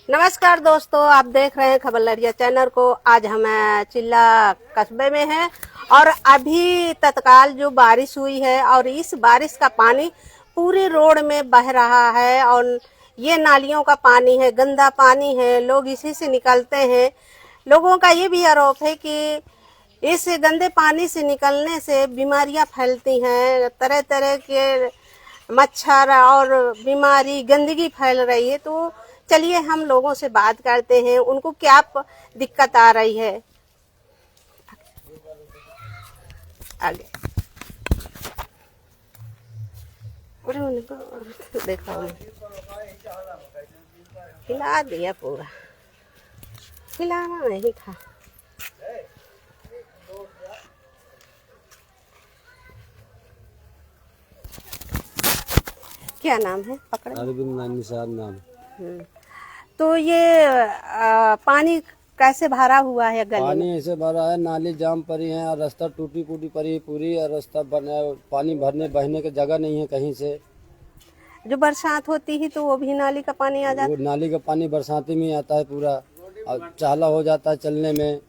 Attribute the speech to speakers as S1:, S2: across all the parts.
S1: नमस्कार दोस्तों, आप देख रहे हैं खबर लड़िया चैनल को। आज हम चिल्ला कस्बे में हैं और अभी तत्काल जो बारिश हुई है और इस बारिश का पानी पूरे रोड में बह रहा है और ये नालियों का पानी है, गंदा पानी है, लोग इसी से निकलते हैं। लोगों का ये भी आरोप है कि इस गंदे पानी से निकलने से बीमारियां फैलती हैं, तरह तरह के मच्छर और बीमारी, गंदगी फैल रही है। तो चलिए हम लोगों से बात करते हैं, उनको क्या दिक्कत आ रही है। आगे देखा हिला दिया, पूरा हिलाना नहीं था। क्या नाम है? पकड़
S2: नाम।
S1: तो ये पानी कैसे भरा हुआ है गली
S2: पानी
S1: में?
S2: ऐसे भरा है, नाली जाम पड़ी है और रास्ता टूटी फूटी पड़ी पूरी, और रास्ता बना, पानी भरने बहने की जगह नहीं है कहीं से।
S1: जो बरसात होती है तो वो भी नाली का पानी आ जाता है।
S2: वो नाली का पानी बरसाती में आता है पूरा, और चाला हो जाता है चलने में।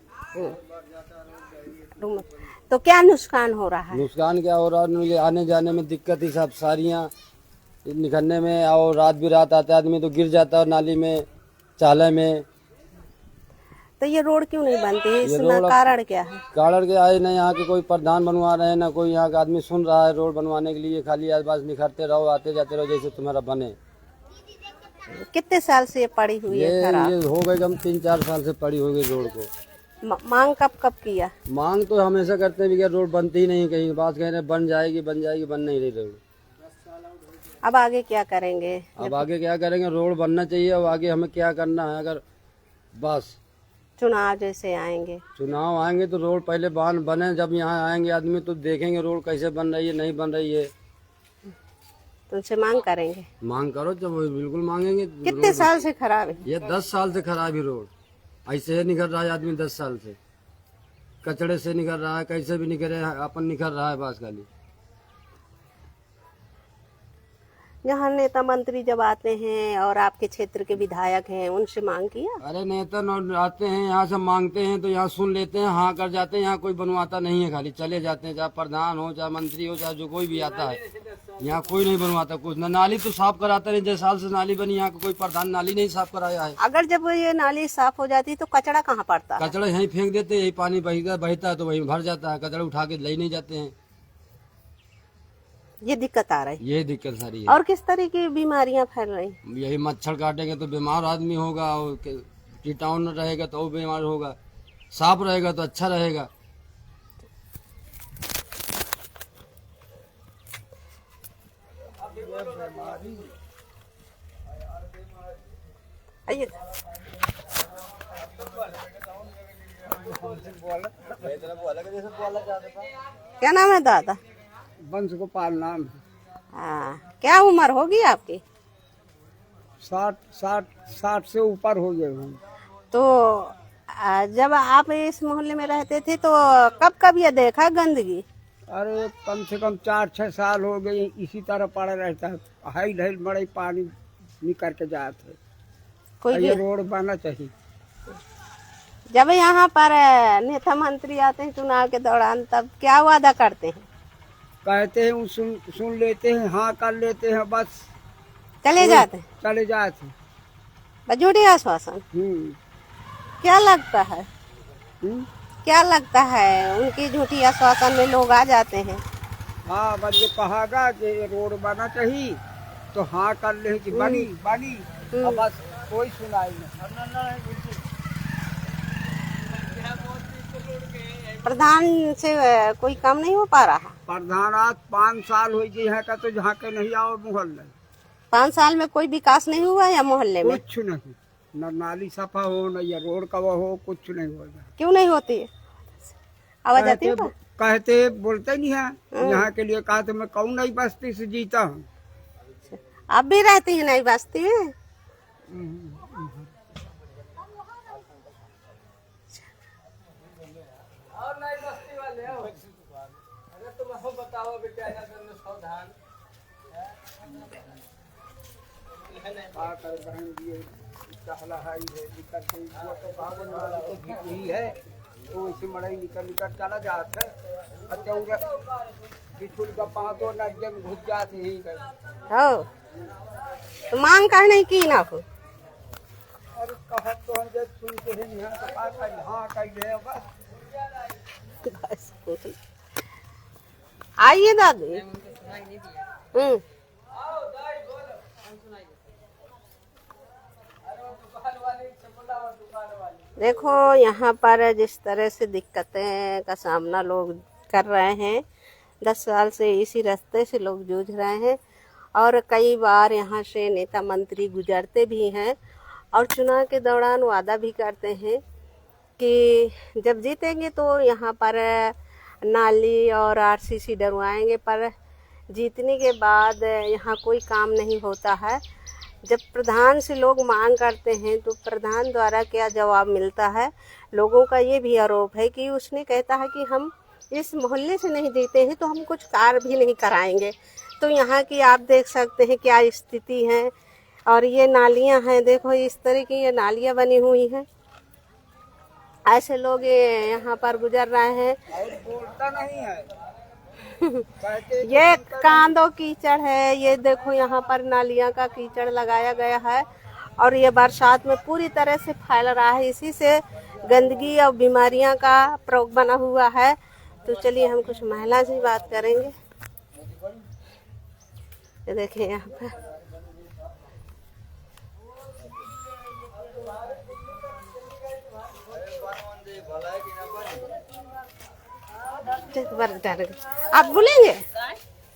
S1: तो क्या नुकसान हो रहा है?
S2: नुकसान क्या हो रहा है, आने जाने में दिक्कत ही सब सारियाँ निकलने में, और रात भी रात आता है आदमी तो गिर जाता है नाली में, चाले में।
S1: तो ये रोड क्यों नहीं बनती है? इसका कारण क्या है?
S2: कारण क्या है, ना यहाँ के कोई प्रधान बनवा रहे हैं, ना कोई यहाँ का आदमी सुन रहा है रोड बनवाने के लिए। खाली आसपास निखरते रहो, आते जाते रहो जैसे तुम्हारा बने।
S1: कितने साल से ये पड़ी हुई है खराब?
S2: ये हो गए कम 3-4 साल से पड़ी हुई रोड को।
S1: मांग कब कब किया?
S2: मांग तो हमेशा करते हैं, रोड बनती ही नहीं। कहीं बात कह रहे बन जाएगी बन जाएगी, बन नहीं रही रोड।
S1: अब आगे क्या करेंगे?
S2: अब आगे क्या करेंगे, रोड बनना चाहिए। अब आगे हमें क्या करना है, अगर बस
S1: चुनाव जैसे आएंगे,
S2: चुनाव आएंगे तो रोड पहले बने। जब यहाँ आएंगे आदमी तो देखेंगे रोड कैसे बन रही है, नहीं बन रही है,
S1: तो उनसे मांग करेंगे।
S2: मांग करो, जब बिल्कुल मांगेंगे।
S1: कितने साल से खराब है?
S2: ये 10 साल से खराब है रोड। ऐसे ही निकल रहा है आदमी 10 साल से, कचड़े से निकल रहा है, कैसे भी निकल रहा है, अपन निकल रहा है बस खाली।
S1: यहाँ नेता मंत्री जब आते हैं और आपके क्षेत्र के विधायक हैं, उनसे मांग किया?
S2: अरे नेता आते हैं यहाँ से मांगते हैं तो यहाँ सुन लेते हैं, हाँ कर जाते हैं। यहाँ कोई बनवाता नहीं है, खाली चले जाते हैं। चाहे प्रधान हो, चाहे मंत्री हो, चाहे जो कोई भी आता है, यहाँ कोई नहीं बनवाता कुछ। न नाली तो साफ कराते नहीं, जैसे साल से नाली बनी, यहाँ का कोई प्रधान नाली नहीं साफ कराया है।
S1: अगर जब ये नाली साफ हो जाती तो कचरा कहाँ पड़ता है?
S2: कचड़ा यहीं फेंक देते, यही पानी बहता है तो वहीं भर जाता है, कचड़ा उठा के ले नहीं जाते हैं।
S1: ये दिक्कत आ रही है।
S2: यही दिक्कत सारी है।
S1: और किस तरह की बीमारियां फैल रही?
S2: यही मच्छर काटेंगे तो बीमार आदमी होगा, और कीटाणु रहेगा तो वो बीमार होगा। साफ रहेगा तो अच्छा रहेगा।
S1: आइए। क्या नाम है दादा?
S3: वंश गोपाल नाम है।
S1: क्या उम्र होगी आपकी?
S3: 60 से ऊपर हो गए हूँ।
S1: तो जब आप इस मोहल्ले में रहते थे तो कब कब ये देखा गंदगी?
S3: अरे कम से कम 4-6 साल हो गए इसी तरह पड़ा रहता है। हाई ढाई बड़े पानी निकल के जाते।
S1: कोई
S3: ये रोड बनना चाहिए।
S1: जब यहाँ पर नेता मंत्री आते हैं चुनाव के दौरान, तब क्या वादा करते हैं?
S3: कहते हैं सुन लेते हैं, हाँ कर लेते हैं, बस
S1: चले जाते हैं,
S3: चले जाते।
S1: झूठी आश्वासन। क्या लगता है? क्या लगता है उनकी झूठी आश्वासन में लोग आ जाते हैं?
S3: हाँ, बस जो कहागा कि रोड बनना चाहिए तो हाँ कर ले कि बनी बनी, अब बस कोई सुनाई नहीं।
S1: प्रधान से कोई काम नहीं हो पा रहा?
S3: प्रधान आज 5 साल हो गई है का तो झाके नहीं आओ मोहल्ले।
S1: 5 साल में कोई विकास नहीं हुआ या मोहल्ले में?
S3: कुछ नहीं, न नाली सफा हो, न ये रोड कवा हो, कुछ नहीं हो रहा।
S1: क्यों नहीं होती है? आवाज आती है?
S3: कहते बोलते नहीं है यहाँ के लिए। कहा तो मैं कौन नई बस्ती से जीता हूँ।
S1: आप भी रहती है नई बस्ती में?
S3: और नई बस्ती वाले हो, अरे तुम बताओ बेटा, सावधान आकर बहन दिए चहला है दिक्कत वो तो बावन वाला तो भी यही है तो इसे मड़ई निकल निकल चला जाता है अच्छा बिछुल का पाँचों नजम घुस जाते ही गए
S1: हो तो मांग कर नहीं की ना हो।
S3: अरे कहा तो हम जब सुनते हैं यहाँ तो हाँ कर ले बस
S1: आइए दादी। देखो यहाँ पर जिस तरह से दिक्कतें का सामना लोग कर रहे हैं, 10 साल से इसी रास्ते से लोग जूझ रहे हैं और कई बार यहाँ से नेता मंत्री गुजरते भी हैं और चुनाव के दौरान वादा भी करते हैं कि जब जीतेंगे तो यहाँ पर नाली और आरसीसी डलवाएंगे, पर जीतने के बाद यहाँ कोई काम नहीं होता है। जब प्रधान से लोग मांग करते हैं तो प्रधान द्वारा क्या जवाब मिलता है? लोगों का ये भी आरोप है कि उसने कहता है कि हम इस मोहल्ले से नहीं जीते हैं तो हम कुछ कार्य भी नहीं कराएंगे। तो यहाँ की आप देख सकते हैं क्या स्थिति है। और ये नालियाँ हैं, देखो इस तरह की ये नालियाँ बनी हुई हैं, ऐसे लोग ये यहाँ पर गुजर रहे हैं।
S3: बोलता नहीं है
S1: ये कांदो कीचड़ है, ये देखो यहाँ पर नालियाँ का कीचड़ लगाया गया है और ये बरसात में पूरी तरह से फैल रहा है। इसी से गंदगी और बीमारियाँ का प्रकोप बना हुआ है। तो चलिए हम कुछ महिला से बात करेंगे। ये देखिए यहाँ पर आप बोलेंगे,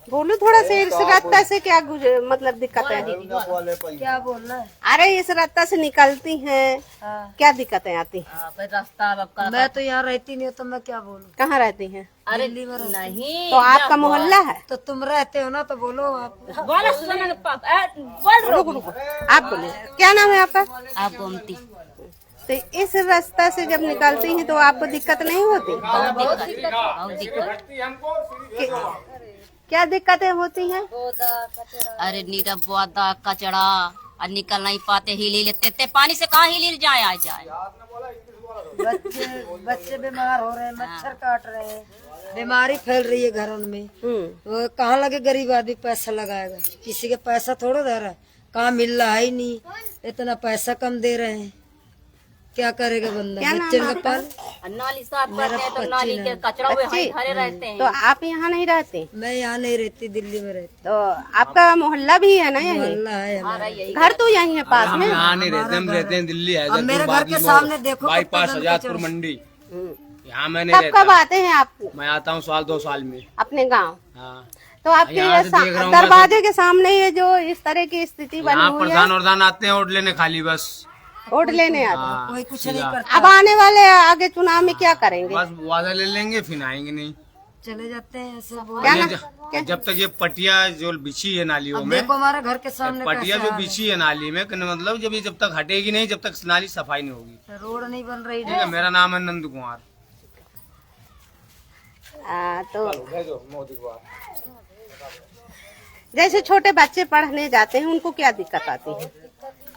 S1: बोलो थोड़ा सा। इस रास्ता से क्या मतलब दिक्कत है?
S4: क्या बोलना है?
S1: अरे इस रास्ता से निकलती हैं, क्या दिक्कतें आती हैं?
S4: रास्ता मैं तो यहाँ रहती नहीं, तो मैं क्या बोलूँ?
S1: कहाँ रहती हैं?
S4: अरे नहीं,
S1: तो आपका मोहल्ला है?
S4: तो तुम रहते हो ना, तो बोलो आप।
S1: रुको रुको, आप बोले क्या नाम है आपका?
S4: आप गोमती।
S1: तो इस रास्ता से जब निकलती हैं तो आपको दिक्कत नहीं होती? क्या दिक्कतें होती हैं?
S5: अरे नीरा बुआदा कचड़ा और निकल नहीं पाते, हिल लेते पानी से कहाँ हिल जाए आ जाए।
S4: बच्चे बीमार हो रहे हैं, मच्छर काट रहे हैं, बीमारी फैल रही है घरों में। वो कहाँ लगे गरीब आदमी पैसा लगाएगा? किसी के पैसा थोड़ा दे रहा है, कहाँ मिल रहा है नहीं, इतना पैसा कम दे रहे हैं, क्या करेगा बंदा? बच्चे का पाल
S5: नाली साफ करते हैं तो नाली के कचरा भरे रहते हैं।
S1: तो आप यहाँ नहीं रहते?
S4: मैं यहाँ नहीं रहती, दिल्ली में रहती।
S1: तो आपका मोहल्ला भी है ना यहीं?
S4: मोहल्ला है हमारा।
S1: घर तो यहीं है पास में?
S2: यहाँ नहीं रहते, हम रहते हैं दिल्ली है।
S4: मेरे घर के सामने देखो,
S2: बाईपास आजादपुर मंडी। यहाँ मैं नहीं
S1: कब
S2: रहता।
S1: कब आते हैं आप
S2: मैं आता हूँ 2 साल में
S1: अपने गाँव?
S2: हाँ।
S1: तो आपके दरवाजे के सामने ये जो इस तरह की स्थिति बनी हुई है,
S2: प्रधान वरदान आते हैं वोट लेने, खाली बस
S1: वोट लेने आते हैं।
S4: कोई कुछ नहीं करता।
S1: अब आने वाले आगे चुनाव में क्या करेंगे?
S2: बस वादा ले लेंगे, फिर आएंगे नहीं।
S4: चले जाते हैं ऐसे
S1: क्या
S2: ये
S1: ना?
S2: जब तक ये पटिया जो बिछी है नालियों में,
S4: देखो हमारे घर के सामने
S2: पटिया
S4: कैसा
S2: जो
S4: हाल है।
S2: बिछी है नाली में, कहने मतलब जब तक हटेगी नहीं, जब तक नाली सफाई नहीं होगी।
S4: रोड नहीं बन रही
S2: ठीक है, मेरा नाम है नंद कुमार।
S1: तो जैसे छोटे बच्चे पढ़ने जाते हैं उनको क्या दिक्कत आती है?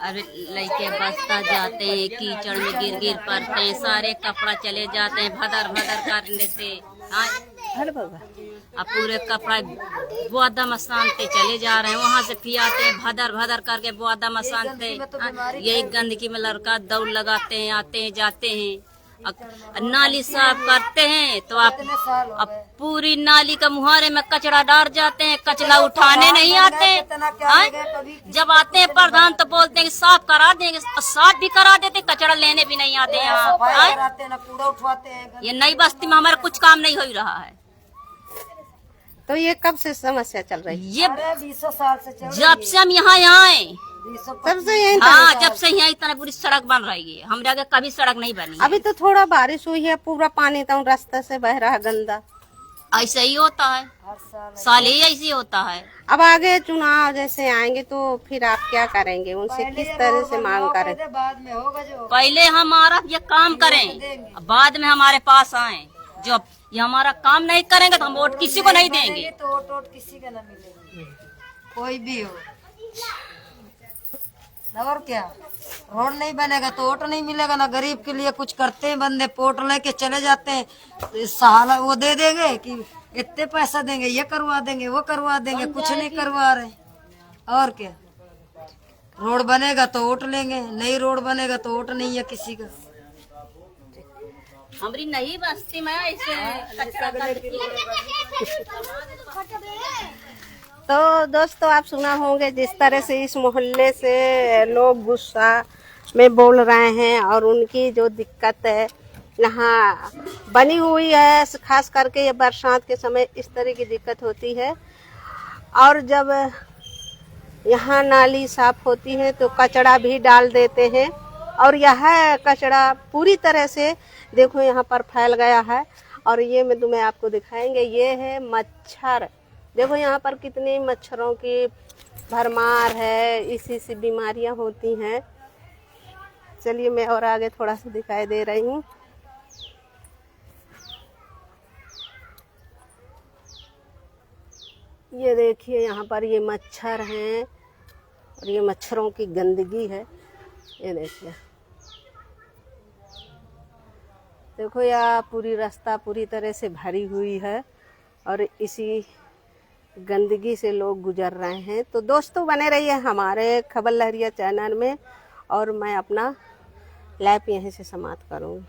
S5: अरे लड़के बसता जाते हैं, कीचड़ में गिर गिर पड़ते हैं, सारे कपड़ा चले जाते हैं, भदर भदर करने से।
S1: अरे बाबा,
S5: अब पूरे कपड़ा बुआदा मसान पे चले जा रहे हैं, वहाँ से फिर आते हैं भदर भदर करके बुआदा मसान पे। यही गंदगी में लड़का दौड़ लगाते हैं, आते हैं जाते हैं, नाली साफ करते हैं तो आप पूरी नाली का मुहारे में कचरा डाल जाते हैं, कचरा उठाने नहीं आते। जब आते हैं प्रधान तो बोलते हैं कि साफ करा देंगे, साफ भी करा देते, कचरा लेने भी नहीं आते यहाँ। ये नई बस्ती में हमारा कुछ काम नहीं हो रहा है।
S1: तो ये कब से समस्या चल रही है?
S5: ये
S4: 20 साल से चल
S5: जब से हम यहाँ आए,
S1: सबसे यही
S5: हाँ, जब से यहाँ इतना पूरी सड़क बन रही है, हम आगे कभी सड़क नहीं बनी।
S1: अभी तो थोड़ा बारिश हुई है, पूरा पानी तो रास्ते से बह रहा है गंदा।
S5: ऐसा ही होता है, साल ही ऐसे होता है।
S1: अब आगे चुनाव जैसे आएंगे तो फिर आप क्या करेंगे? उनसे किस तरह से मांग करें?
S4: बाद में होगा जो
S5: पहले हमारा ये काम करें, बाद में हमारे पास आए। जब ये हमारा काम नहीं करेंगे तो हम वोट किसी को नहीं देंगे।
S4: तो वोट किसी का ना मिलेगा। कोई भी हो। और क्या, रोड नहीं बनेगा तो वोट नहीं मिलेगा ना। गरीब के लिए कुछ करते हैं बंदे, वोट लेके चले जाते हैं, सहारा वो दे देंगे कि इतने पैसा देंगे, ये करवा देंगे, वो करवा देंगे, कुछ नहीं करवा रहे। और क्या, रोड बनेगा तो वोट लेंगे, नहीं रोड बनेगा तो वोट नहीं है किसी का।
S5: हमारी नई बस्ती में ऐसे
S1: तो दोस्तों आप सुना होंगे जिस तरह से इस मोहल्ले से लोग गुस्सा में बोल रहे हैं और उनकी जो दिक्कत है यहाँ बनी हुई है। खास करके ये बरसात के समय इस तरह की दिक्कत होती है। और जब यहाँ नाली साफ होती है तो कचरा भी डाल देते हैं और यह कचरा पूरी तरह से देखो यहाँ पर फैल गया है। और ये मैं तुम्हें आपको दिखाएंगे, ये है मच्छर। देखो यहाँ पर कितनी मच्छरों की भरमार है, इसी से बीमारियां होती हैं। चलिए मैं और आगे थोड़ा सा दिखाई दे रही हूँ। ये देखिए यहाँ पर ये मच्छर हैं और ये मच्छरों की गंदगी है। ये देखिए, देखो यह पूरी रास्ता पूरी तरह से भरी हुई है और इसी गंदगी से लोग गुजर रहे हैं। तो दोस्तों बने रहिए हमारे खबर लहरिया चैनल में और मैं अपना लाइव यहीं से समाप्त करूँगी।